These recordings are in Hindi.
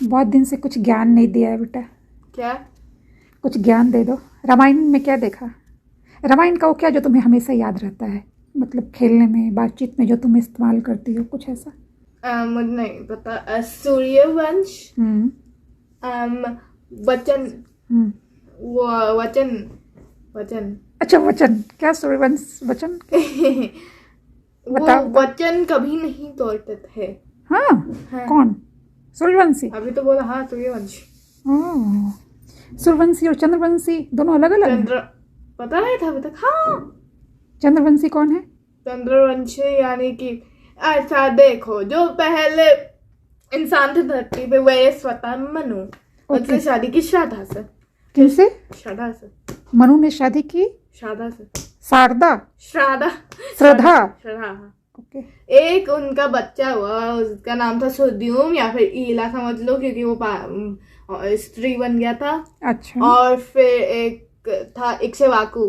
बहुत दिन से कुछ ज्ञान नहीं दिया है बेटा। क्या? कुछ ज्ञान दे दो। रामायण में क्या देखा? रामायण का वो क्या जो तुम्हें हमेशा याद रहता है, मतलब खेलने में, बातचीत में जो तुम इस्तेमाल करती हो, कुछ ऐसा? मुझे नहीं पता। सूर्यवंश, वचन, वो वचन, वचन। अच्छा वचन, क्या सूर्यवंश वचन? वो बताओ। वचन कभी नहीं तोड़ते थे। हाँ, हाँ। कौन? सूर्यवंशी? अभी तो बोला हाँ सूर्यवंश। ओह, सूर्यवंशी और चंद्रवंशी दोनों अलग अलग हैं? चंद्र पता नहीं था अभी तक। हाँ, चंद्रवंशी कौन है? चंद्रवंश यानी कि अच्छा देखो, जो पहले इंसान थे धरती पे वे स्वतः मनु, उससे शादी की श्राद्धा से। किनसे? श्राद्धा से। मनु ने शादी की? श्राद्धा से। शारदा? श्राद्धा। श्रद्धा? श्राद्धा, हाँ। ओके। एक उनका बच्चा हुआ, उसका नाम था सुद्युम या फिर ईला समझ लो, क्योंकि वो स्त्री बन गया था। अच्छा। और फिर एक था इक्ष्वाकु।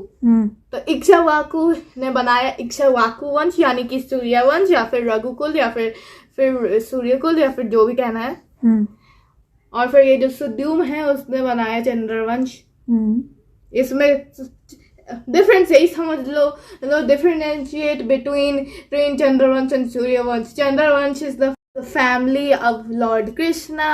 तो इक्ष्वाकु ने बनाया इक्ष्वाकु वंश यानी कि सूर्यवंश या फिर रघुकुल या फिर सूर्यकुल या फिर जो भी कहना है। और फिर ये जो सुद्युम है उसने बनाया चंद्रवंश। इसमें डिफरेंस यही समझ लो, differentiate between Chandravansh and Suryavansh. Chandravansh is the family of Lord Krishna.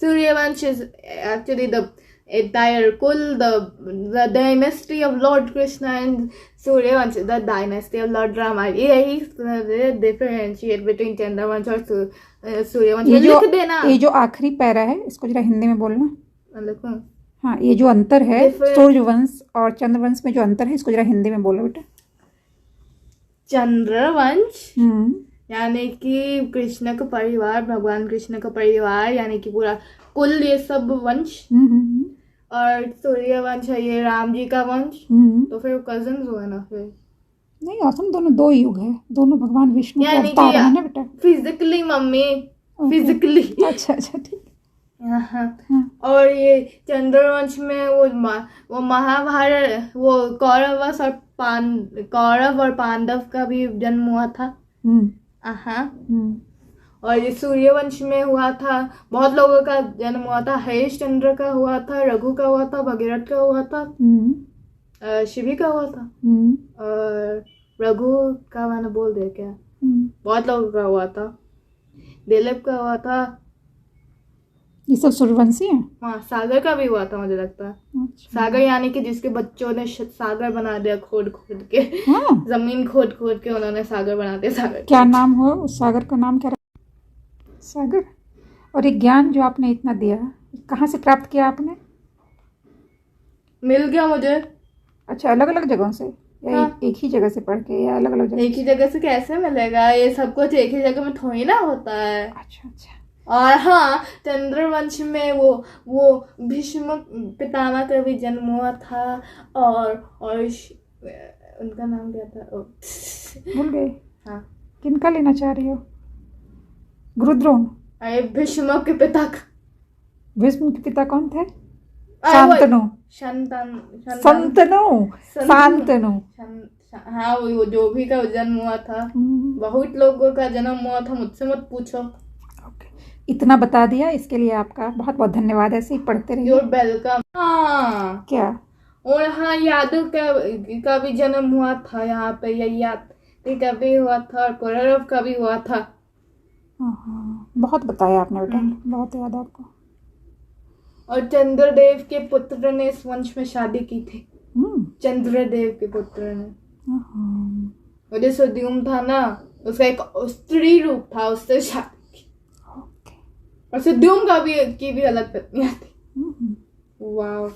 Suryavansh is actually the entire kul, the dynasty of Lord Krishna, and Suryavansh is the dynasty of Lord Rama. यही differentiate between चंद्रवंश और सूर्यवंश। लिख देना। ये जो आखिरी पैरा है इसको जरा हिंदी में बोलना। लिखूं? हाँ, ये जो अंतर है सूर्यवंश और चंद्रवंश में जो अंतर है इसको जरा हिंदी में बोलो बेटा। चंद्रवंश यानी कि कृष्ण का परिवार, भगवान कृष्ण का परिवार, यानी कि पूरा कुल, ये सब वंश। और सूर्यवंश है ये राम जी का वंश। तो फिर कजन्स हुए ना। फिर नहीं, औसम दोनों दो युग है, दोनों भगवान विष्णु के अवतार हैं ना बेटा। Physically mummy, physically. अच्छा ठीक। और ये चंद्रवंश में वो महाभारत, वो कौरव और पांडव का भी जन्म हुआ था। और ये सूर्यवंश में हुआ था, बहुत लोगों का जन्म हुआ था। हरिश्चंद्र का हुआ था, रघु का हुआ था, भगीरथ का हुआ था, शिवी का हुआ था, और रघु का मैंने बोल दिया क्या? बहुत लोगों का हुआ था। दिलीप का हुआ था। ये सब सूर्यवंशी हैं? हाँ, सागर का भी हुआ था मुझे लगता है। अच्छा। सागर यानी कि जिसके बच्चों ने सागर बना दिया, खोद के। हाँ? जमीन खोद के उन्होंने सागर बना दिया। सागर क्या नाम हुआ उस सागर का? नाम क्या? सागर। और ये ज्ञान जो आपने इतना दिया, कहाँ से प्राप्त किया आपने? मिल गया मुझे। अच्छा, अलग अलग जगहों से या हाँ? एक ही जगह से पढ़ के या अलग अलग जगह? एक ही जगह से कैसे मिलेगा? ये सब कुछ एक ही जगह में थोड़ी ना होता है। अच्छा। और हाँ, चंद्रवंश में वो भीष्म पितामह का भी जन्म हुआ था। और उनका नाम क्या था? भूल गए? हाँ। किनका लेना चाह रही हो? गुरुद्रोण? अरे भीष्म के पिता का। भीष्म के पिता कौन थे? शांतनु। हाँ, वो जो भी का जन्म हुआ था। बहुत लोगों का जन्म हुआ था, मुझसे मत पूछो। इतना बता दिया, इसके लिए आपका बहुत बहुत धन्यवाद। ऐसे ही पढ़ते रहिए। You're welcome। हाँ। क्या? और हाँ, यादव का भी जन्म हुआ था यहाँ पे। यादव का भी हुआ था और कौरव का भी हुआ था। बहुत बताया आपने बेटा, बहुत याद आपको। और चंद्रदेव के पुत्र ने इस वंश में शादी की थी। चंद्रदेव के पुत्र ने। और जो सुद्युम था ना, उसका एक स्त्री रूप था, उससे शादी। और सुद्युम की भी अलग पत्नियां थी। वाह।